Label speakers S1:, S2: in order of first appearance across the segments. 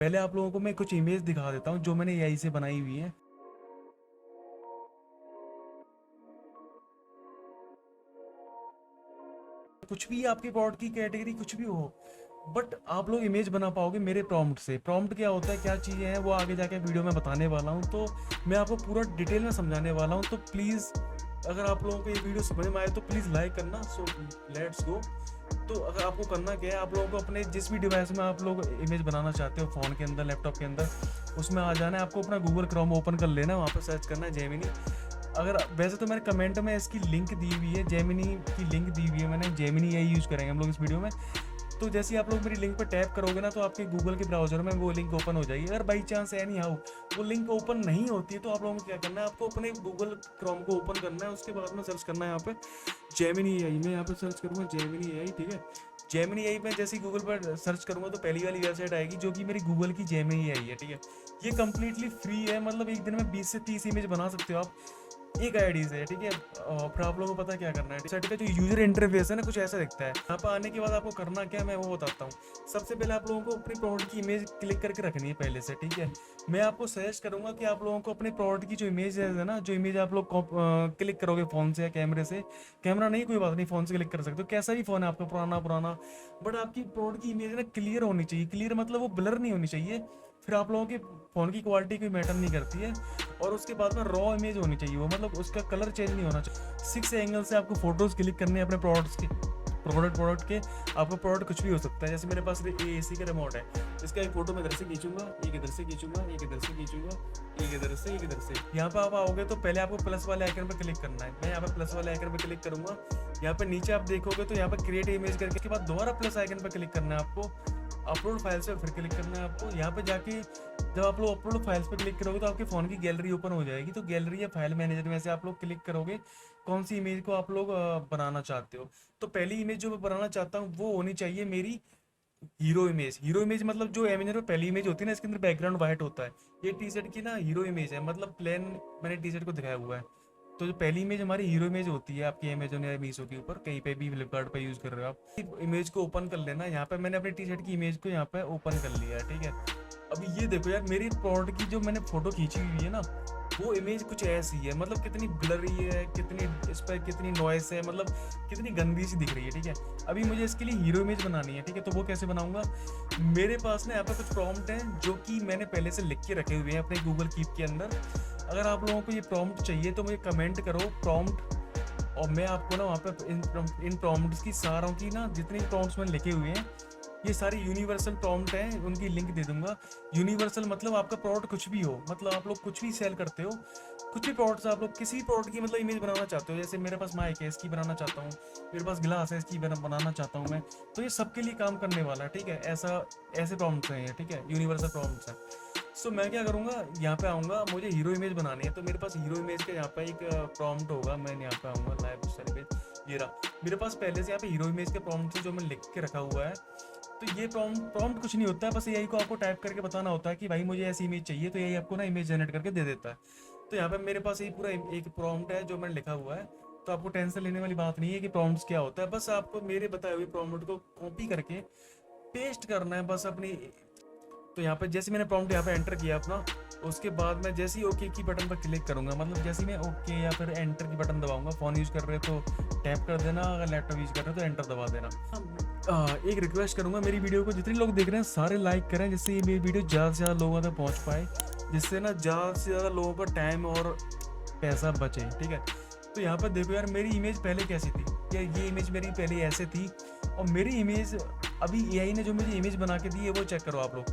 S1: पहले आप लोगों को मैं कुछ इमेज दिखा देता हूँ जो मैंने एआई से बनाई हुई है। कुछ भी आपके प्रोडक्ट की कैटेगरी कुछ भी हो, बट आप लोग इमेज बना पाओगे मेरे प्रॉम्प्ट से। प्रॉम्प्ट क्या होता है, क्या चीज़ें हैं, वो आगे जाके वीडियो में बताने वाला हूँ, तो मैं आपको पूरा डिटेल में समझाने वाला हूँ। तो प्लीज़ अगर आप लोगों को ये वीडियो समझ में आए तो प्लीज़ लाइक करना। So let's go. तो अगर आपको करना क्या है, आप लोगों को अपने जिस भी डिवाइस में आप लोग इमेज बनाना चाहते हो, फ़ोन के अंदर, लैपटॉप के अंदर, उसमें आ जाना है। आपको अपना गूगल क्रोम ओपन कर लेना है, वहाँ पर सर्च करना है जेमिनी। अगर वैसे तो मैंने कमेंट में इसकी लिंक दी हुई है, जेमिनी की लिंक दी हुई है मैंने। जेमिनी यही यूज़ करेंगे हम लोग इस वीडियो में। तो जैसे ही आप लोग मेरी लिंक पर टैप करोगे ना, तो आपके गूगल के ब्राउजर में वो लिंक ओपन हो जाएगी। अगर बाई चांस एनी हाउ वो लिंक ओपन नहीं होती है, तो आप लोगों को क्या करना है, आपको अपने गूगल क्रोम को ओपन करना है। उसके बाद में सर्च करना है यहाँ पे जेमिनी एआई। मैं यहाँ पे सर्च करूँगा जेमिनी एआई, ठीक है। जेमिनी एआई में जैसे ही गूगल पर सर्च करूँगा तो पहली वाली वेबसाइट आएगी जो कि मेरी गूगल की जेमिनी एआई है, ठीक है। ये कंप्लीटली फ्री है, मतलब एक दिन में 20 से 30 इमेज बना सकते हो आप एक आईडी से, ठीक है। और फिर आप लोगों को पता क्या करना है, साइट का जो यूजर इंटरफेस है ना, कुछ ऐसा दिखता है। यहाँ पर आने के बाद आपको करना क्या, मैं वो बताता हूँ। सबसे पहले आप लोगों को अपने प्रोडक्ट की इमेज क्लिक करके रखनी है पहले से, ठीक है। मैं आपको सजेस्ट करूंगा कि आप लोगों को अपने प्रोडक्ट की जो इमेज है ना, जो इमेज आप लोग क्लिक करोगे फ़ोन से या कैमरे से, कैमरा नहीं कोई बात नहीं, फ़ोन से क्लिक कर सकते हो, कैसा भी फ़ोन है आपका, पुराना पुराना, बट आपकी प्रोडक्ट की इमेज ना क्लियर होनी चाहिए। क्लियर मतलब वो ब्लर नहीं होनी चाहिए। फिर आप लोगों के फ़ोन की क्वालिटी कोई मैटर नहीं करती है। और उसके बाद में रॉ इमेज होनी चाहिए, वो मतलब उसका कलर चेंज नहीं होना चाहिए। 6 एंगल से आपको फोटोज़ क्लिक करने हैं अपने प्रोडक्ट के। आपका प्रोडक्ट कुछ भी हो सकता है। जैसे मेरे पास एसी का रिमोट है, इसका एक फोटो मैं इधर से खींचूंगा, एक इधर से खींचूंगा, एक इधर से खींचूंगा, एक इधर से, एक इधर से। यहाँ पे आप आओगे तो पहले आपको प्लस वाले आइकन पर क्लिक करना है। मैं यहाँ पे प्लस वाले आइकन पर क्लिक करूंगा। यहाँ पे नीचे आप देखोगे तो यहाँ पे क्रिएट इमेज करके के बाद दोबारा प्लस आइकन पर क्लिक करना है आपको। अपलोड फाइल्स पे फिर क्लिक करना है आपको। यहाँ पे जाके जब आप लोग अपलोड फाइल्स पे क्लिक करोगे तो आपके फ़ोन की गैलरी ओपन हो जाएगी। तो गैलरी या फाइल मैनेजर में से आप लोग क्लिक करोगे कौन सी इमेज को आप लोग बनाना चाहते हो। तो पहली इमेज जो मैं बनाना चाहता हूँ वो होनी चाहिए मेरी हीरो इमेज। हीरो इमेज मतलब जो इमेज में पहली इमेज होती है ना, इसके अंदर बैकग्राउंड वाइट होता है। ये टी शर्ट की ना हीरो इमेज है, मतलब प्लेन मैंने टी शर्ट को दिखाया हुआ है। तो जो पहली इमेज हमारी हीरो इमेज होती है आपकी अमेजोन या मीशो के ऊपर, कहीं पे भी, फ्लिपकार्ट पे यूज़ कर रहे हो आप, इमेज को ओपन कर लेना। यहाँ पे मैंने अपनी टी शर्ट की इमेज को यहाँ पे ओपन कर लिया है, ठीक है। अभी ये देखो यार, मेरी प्रोडक्ट की जो मैंने फोटो खींची हुई है ना, वो इमेज कुछ ऐसी है, मतलब कितनी ब्लरी है, कितनी इस पर कितनी नॉइस है, मतलब कितनी गंदी सी दिख रही है, ठीक है। अभी मुझे इसके लिए हीरो इमेज बनानी है, ठीक है। तो वो कैसे बनाऊंगा, मेरे पास ना यहाँ पे कुछ प्रॉम्प्ट हैं जो कि मैंने पहले से लिख के रखे हुए हैं अपने गूगल कीप के अंदर। अगर आप लोगों को ये प्रॉम्प्ट चाहिए तो मुझे कमेंट करो प्रॉम्प्ट, और मैं आपको ना वहाँ पे इन प्रॉम्प्ट्स की सारों की ना, जितने प्रॉम्प्ट्स मैंने लिखे हुए हैं, ये सारी यूनिवर्सल प्रॉम्प्ट हैं, उनकी लिंक दे दूंगा। यूनिवर्सल मतलब आपका प्रोडक्ट कुछ भी हो, मतलब आप लोग कुछ भी सेल करते हो, कुछ भी प्रोडक्ट्स आप लोग किसी भी प्रोडक्ट की मतलब इमेज बनाना चाहते हो। जैसे मेरे पास माइक है, इसकी बनाना चाहता हूँ, मेरे पास गिलास है, इसकी बनाना चाहता हूँ मैं। तो ये सबके लिए काम करने वाला है, ठीक है। ऐसा ऐसे प्रॉम्प्ट्स हैं ये, ठीक है, यूनिवर्सल प्रॉम्प्ट्स हैं। सो मैं क्या करूँगा, यहाँ पे आऊँगा, मुझे हीरो इमेज बनानी है। तो मेरे पास हीरो इमेज का यहाँ पे एक प्रॉम्प्ट होगा। मैं यहाँ पे आऊँगा, लाइव सेलिब्रेट, ये रहा मेरे पास पहले से यहाँ पे हीरो इमेज के प्रॉम्प्ट से जो मैं लिख के रखा हुआ है। तो ये प्रॉम्प्ट कुछ नहीं होता है, बस यही को आपको टाइप करके बताना होता है कि भाई मुझे ऐसी इमेज चाहिए, तो यही आपको ना इमेज जनरेट करके दे देता है। तो यहाँ पे मेरे पास यही पूरा एक प्रॉम्प्ट है जो मैंने लिखा हुआ है। तो आपको टेंशन लेने वाली बात नहीं है कि प्रॉम्प्ट्स क्या होता है, बस आपको मेरे बताए हुए प्रॉम्प्ट को कॉपी करके पेस्ट करना है बस अपनी। तो यहाँ पे जैसे मैंने प्रॉम्प्ट यहाँ पे एंटर किया अपना, उसके बाद मैं जैसे ही ओके की बटन पर क्लिक करूँगा, मतलब जैसे ही मैं ओके या फिर एंटर की बटन दबाऊंगा, फ़ोन यूज़ कर रहे हो तो टैप कर देना, अगर लैपटॉप यूज़ कर रहे हो तो एंटर दबा देना। एक रिक्वेस्ट करूँगा, मेरी वीडियो को जितने लोग देख रहे हैं सारे लाइक करें, जिससे ये मेरी वीडियो ज़्यादा से ज़्यादा लोगों तक पहुँच पाए, जिससे ना ज़्यादा से ज़्यादा लोगों का टाइम और पैसा बचे, ठीक है। तो यहाँ पर देखो यार, मेरी इमेज पहले कैसी थी, या ये इमेज मेरी पहले ऐसे थी, और मेरी इमेज अभी एआई ने जो मुझे इमेज बना के दी है वो चेक करो आप लोग,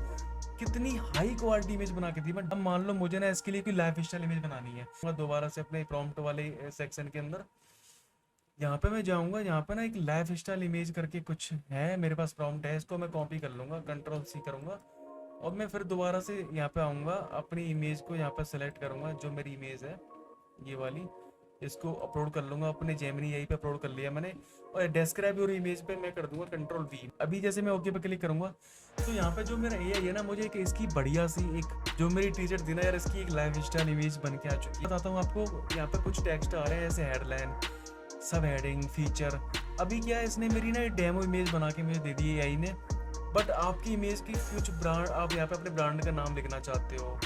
S1: कितनी हाई क्वालिटी इमेज बना के दी। बट अब मान लो मुझे ना इसके लिए कोई लाइफ स्टाइल इमेज बनानी है, मैं दोबारा से अपने प्रॉम्प्ट वाले सेक्शन के अंदर यहाँ पे मैं जाऊँगा। यहाँ पे ना एक लाइफ स्टाइल इमेज करके कुछ है, मेरे पास प्रॉम्प्ट है, इसको मैं कॉपी कर लूँगा, कंट्रोल सी करूँगा, और मैं फिर दोबारा से यहाँ पे आऊँगा, अपनी इमेज को यहाँ पे सेलेक्ट करूँगा, जो मेरी इमेज है ये वाली, इसको अपलोड कर लूँगा अपने जेमिनी यहीं पे अपलोड कर लिया मैंने। और डिस्क्राइब योर इमेज पे मैं कर दूंगा कंट्रोल वी। अभी जैसे मैं ओके पे क्लिक करूँगा तो यहाँ पे जो मेरा एआई है ना, मुझे एक इसकी बढ़िया सी एक जो मेरी टी शर्ट थी ना यार, इसकी एक लाइफ स्टाइल इमेज बन के आ चुकी है। बताता हूँ आपको, यहाँ पे कुछ टेक्स्ट आ रहे हैं ऐसे हेडलाइन, सब हेडिंग, फीचर। अभी क्या है, इसने मेरी ना डेमो इमेज बना के मुझे दे दी एआई ने। बट आपकी इमेज की कुछ ब्रांड, आप यहाँ पे अपने ब्रांड का नाम लिखना चाहते हो,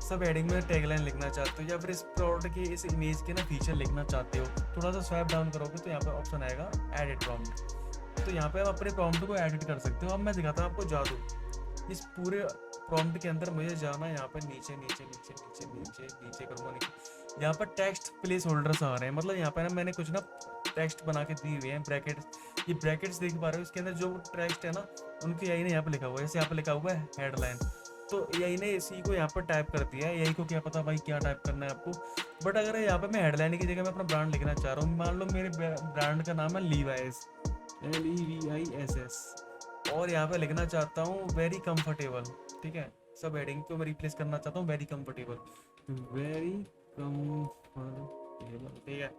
S1: सब हेडिंग में टैगलाइन लिखना चाहते हो, या फिर इस प्रोडक्ट के इस इमेज के ना फीचर लिखना चाहते हो, थोड़ा सा स्वाइप डाउन करोगे तो यहाँ पे ऑप्शन आएगा एडिट प्रॉम्प्ट। तो यहाँ पे आप अपने प्रॉम्प्ट को एडिट कर सकते हो। अब मैं दिखाता हूँ आपको जादू। इस पूरे प्रॉम्प्ट के अंदर मुझे जाना है, यहाँ पे नीचे नीचे नीचे नीचे नीचे नीचे करूँगा नीचे, यहाँ पर टेक्स्ट प्लेस होल्डर्स आ रहे हैं। मतलब यहाँ पे ना मैंने कुछ ना टेक्स्ट बना के दिए हुए हैं, ब्रैकेट्स। ये ब्रैकेट्स देख पा रहे हो, इसके अंदर जो टेक्स्ट है ना उनके यही ने यहाँ पे लिखा हुआ है। जैसे यहाँ पे लिखा हुआ है हेडलाइन, तो यही ने इसी को यहाँ पर टाइप कर दिया है। यही को क्या पता भाई क्या टाइप करना है आपको। बट अगर यहाँ पे मैं हेडलाइन की जगह मैं अपना ब्रांड लिखना चाह रहा हूँ, मान लो मेरे ब्रांड का नाम है लीवाइस, LEVISS, और यहाँ पे लिखना चाहता हूँ वेरी कंफर्टेबल। ठीक है, सब हेडिंग को मैं रिप्लेस करना चाहता हूँ वेरी कंफर्टेबल, वेरी कंफर्टेबल। ठीक है,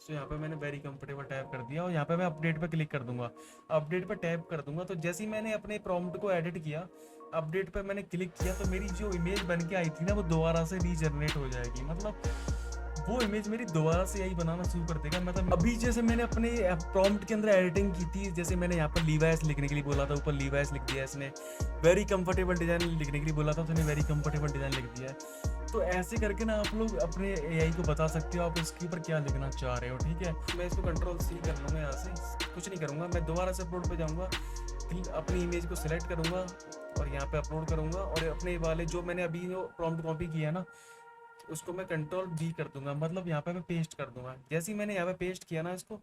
S1: सो यहाँ पे मैंने वेरी कंफर्टेबल टाइप कर दिया और यहाँ पे मैं अपडेट पे क्लिक कर दूंगा, अपडेट पे टैप कर दूंगा। तो जैसे ही मैंने अपने प्रॉम्प्ट को एडिट किया, अपडेट पे मैंने क्लिक किया, तो मेरी जो इमेज बन के आई थी ना वो दोबारा से रीजनरेट हो जाएगी। मतलब वो इमेज मेरी दोबारा से यही बनाना शुरू कर देगा। मतलब अभी जैसे मैंने अपने प्रॉम्प्ट के अंदर एडिटिंग की थी, जैसे मैंने यहाँ पर लीवाइस लिखने के लिए बोला था, ऊपर लीवाइस लिख दिया इसने, वेरी कंफर्टेबल डिजाइन लिखने के लिए बोला था तो वेरी कंफर्टेबल डिजाइन लिख दिया है। तो ऐसे करके ना आप लोग अपने AI को बता सकते हो आप इसके ऊपर क्या लिखना चाह रहे हो। ठीक है, मैं इसको Ctrl+C कर लूँगा, यहाँ से कुछ नहीं करूँगा, मैं दोबारा से अपलोड पे जाऊँगा, अपनी इमेज को सिलेक्ट करूँगा और यहाँ पे अपलोड करूँगा, और अपने वाले जो मैंने अभी जो प्रॉम्प्ट कॉपी किया ना उसको मैं Ctrl+V कर दूंगा, मतलब यहाँ पे मैं पेस्ट कर दूंगा। जैसे ही मैंने यहाँ पे पेस्ट किया ना इसको,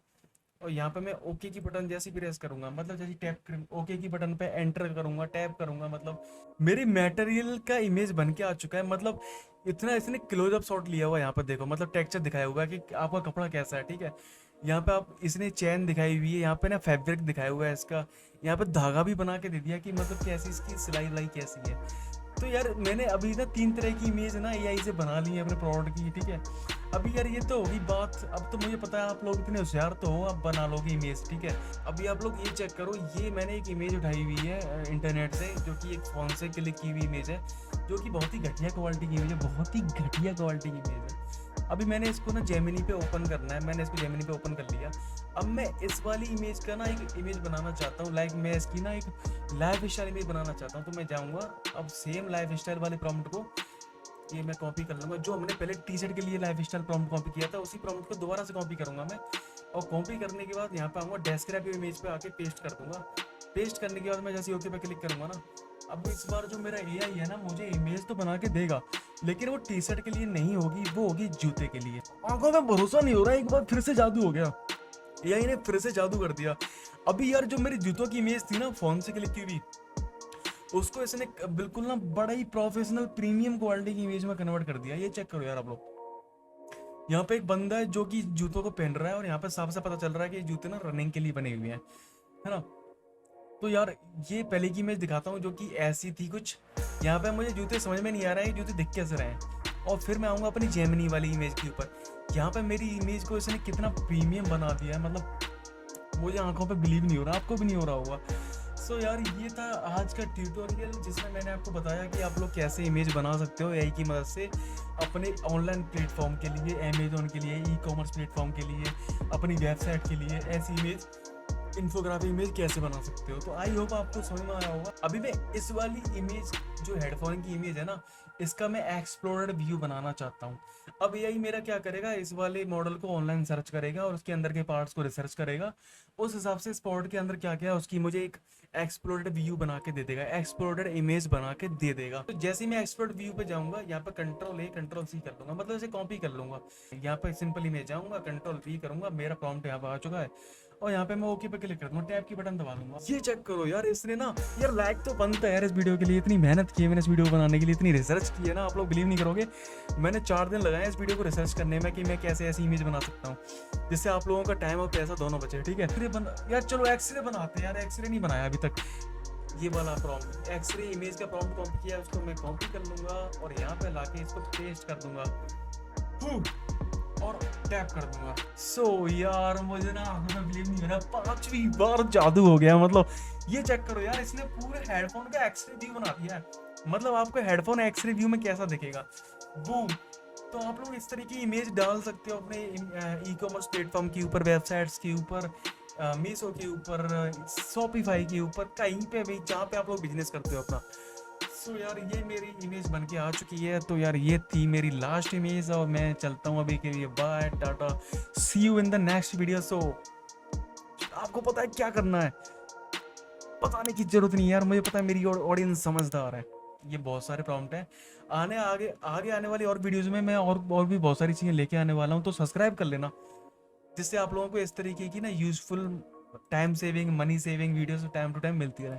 S1: और यहाँ पे मैं ओके की बटन जैसे प्रेस करूंगा, मतलब जैसे टैप ओके की बटन पे एंटर करूंगा, टैप करूंगा, मतलब मेरे मटेरियल का इमेज बन के आ चुका है। मतलब इतना इसने क्लोजअप शॉट लिया हुआ है, यहाँ पर देखो, मतलब टेक्सचर दिखाया हुआ है कि आपका कपड़ा कैसा है। ठीक है, यहाँ पे आप इसने चैन दिखाई हुई है, यहाँ पे ना फैब्रिक दिखाया हुआ है इसका, यहाँ पे धागा भी बना के दे दिया कि मतलब कैसी इसकी सिलाई विलाई कैसी है। तो यार मैंने अभी ना 3 तरह की इमेज ना AI से बना ली है अपने प्रोडक्ट की। ठीक है, अभी यार ये तो होगी बात। अब तो मुझे पता है आप लोग इतने होशियार तो हो, आप बना लोगे इमेज। ठीक है, अभी आप लोग ये चेक करो, ये मैंने एक इमेज उठाई हुई है इंटरनेट से, जो कि एक फोन से क्लिक की हुई इमेज है, जो कि बहुत ही घटिया क्वालिटी की इमेज है, बहुत ही घटिया क्वालिटी की इमेज है। अभी मैंने इसको ना जेमिनी पे ओपन करना है, मैंने इसको जेमिनी पे ओपन कर लिया। अब मैं इस वाली इमेज का ना एक इमेज बनाना चाहता हूँ, लाइक मैं इसकी ना एक लाइफ स्टाइल इमेज बनाना चाहता हूँ। तो मैं जाऊँगा, अब सेम लाइफ स्टाइल वाले प्रॉम्प्ट को ये मैं कॉपी कर लूँगा, जो हमने पहले टी-शर्ट के लिए लाइफ स्टाइल प्रॉम्प्ट कॉपी किया था, उसी प्रॉम्प्ट को दोबारा से कॉपी करूँगा मैं। और कॉपी करने के बाद यहाँ पे आऊँगा, डेस्क्राइब इमेज पे आके पेस्ट कर दूंगा। पेस्ट करने के बाद मैं जैसे ओके पे क्लिक करूँगा ना, अब इस बार जो मेरा AI है ना मुझे इमेज तो बना के देगा, लेकिन वो टी-शर्ट के लिए नहीं होगी, वो होगी जूते के लिए। आंखों में भरोसा नहीं हो रहा है, एक बार फिर से जादू हो गया, AI ने फिर से जादू कर दिया। अभी यार जो मेरी जूतों की इमेज थी ना फोन से क्लिक की हुई, उसको इसने बिल्कुल ना बड़ा ही प्रोफेशनल प्रीमियम क्वालिटी की इमेज में कन्वर्ट कर दिया। ये चेक करो यार आप लोग, यहाँ पे एक बंदा है जो कि जूतों को पहन रहा है, और यहाँ पे साफ से पता चल रहा है कि ये जूते ना रनिंग के लिए बने हुए हैं, है ना। तो यार ये पहले की इमेज दिखाता हूँ जो कि ऐसी थी कुछ। यहाँ पे मुझे जूते समझ में नहीं आ रहा है जूते दिख कैसे रहे हैं। और फिर मैं आऊँगा अपनी जेमिनी वाली इमेज के ऊपर, यहाँ पे मेरी इमेज को इसने कितना प्रीमियम बना दिया है, मतलब मुझे आंखों पे बिलीव नहीं हो रहा, आपको भी नहीं हो रहा होगा। सो यार ये था आज का ट्यूटोरियल, जिसमें मैंने आपको बताया कि आप लोग कैसे इमेज बना सकते हो AI की मदद से अपने ऑनलाइन प्लेटफॉर्म के लिए, अमेजोन के लिए, ई-कॉमर्स प्लेटफॉर्म के लिए, अपनी वेबसाइट के लिए ऐसी इमेज, इन्फोग्राफिक इमेज कैसे बना सकते हो। तो आई होप आपको समझ में आया होगा। अभी मैं इस वाली इमेज जो हेडफोन की इमेज है ना, इसका मैं एक्सप्लोरेड व्यू बनाना चाहता हूँ। अब AI मेरा क्या करेगा, इस वाले मॉडल को ऑनलाइन सर्च करेगा और उसके अंदर के पार्ट्स को रिसर्च करेगा, उस हिसाब से स्पॉट के अंदर क्या क्या है उसकी मुझे एक एक्सप्लोरेड व्यू बना के दे देगा, एक्सप्लोरेड इमेज बना के दे देगा। तो जैसे ही मैं एक्सप्लोरेड व्यू पे जाऊंगा, यहाँ पे Ctrl+A Ctrl+C कर लूंगा, मतलब इसे कॉपी कर लूंगा। यहाँ पे सिंपल इमेज जाऊंगा, Ctrl+V करूंगा, मेरा प्रॉम्प्ट यहाँ पे आ चुका है, और यहाँ पे मैं ओके पे क्लिक कर दूंगा, टैब की बटन दबा दूंगा। ये चेक करो यार, इसने ना यार लाइक तो बनता है यार इस वीडियो के लिए, इतनी मेहनत की है मैंने इस वीडियो बनाने के लिए, इतनी रिसर्च की है ना, आप लोग बिलीव नहीं करोगे। मैंने 4 दिन लगाए इस वीडियो को रिसर्च करने में कि मैं कैसे ऐसी इमेज बना सकता हूँ जिससे आप लोगों का टाइम और पैसा दोनों बचे। ठीक है, यार चलो एक्सरे बनाते हैं यार, एक्सरे नहीं बनाया अभी तक। ये वाला प्रॉम्प्ट एक्सरे इमेज का प्रॉम्प्ट कॉपी किया, उसको मैं कॉपी कर लूंगा और यहाँ पे लाके इसको पेस्ट कर दूंगा और टैप कर दूंगा। सो यार मुझे ना बिलीव नहीं हो रहा, 5वीं बार जादू हो गया। मतलब ये चेक करो यार, इसने पूरे हेडफोन का एक्सरे व्यू बना दिया है। मतलब आपको हेडफोन एक्सरे व्यू में कैसा दिखेगा, बूम। तो आप लोग इस तरह की इमेज डाल सकते हो अपने ई-कॉमर्स प्लेटफॉर्म के ऊपर, वेबसाइट्स के ऊपर, मीशो के ऊपर, शॉपिफाई के ऊपर, कहीं पे भी जहाँ पे आप लोग बिजनेस करते हो अपना। सो यार ये मेरी इमेज बन के आ चुकी है। तो यार ये थी मेरी लास्ट इमेज और मैं चलता हूँ अभी के लिए। Bye tata, see you in the next video. So आपको पता है क्या करना है, बताने की जरूरत नहीं यार, मुझे पता है मेरी ऑडियंस समझदार है। ये बहुत सारे प्रॉम्प्ट हैं, आगे आगे आने वाली और वीडियोस में मैं और भी बहुत सारी चीज़ें लेके आने वाला हूँ। तो सब्सक्राइब कर लेना, जिससे आप लोगों को इस तरीके की ना useful, time saving, money saving videos time to time मिलती रहे।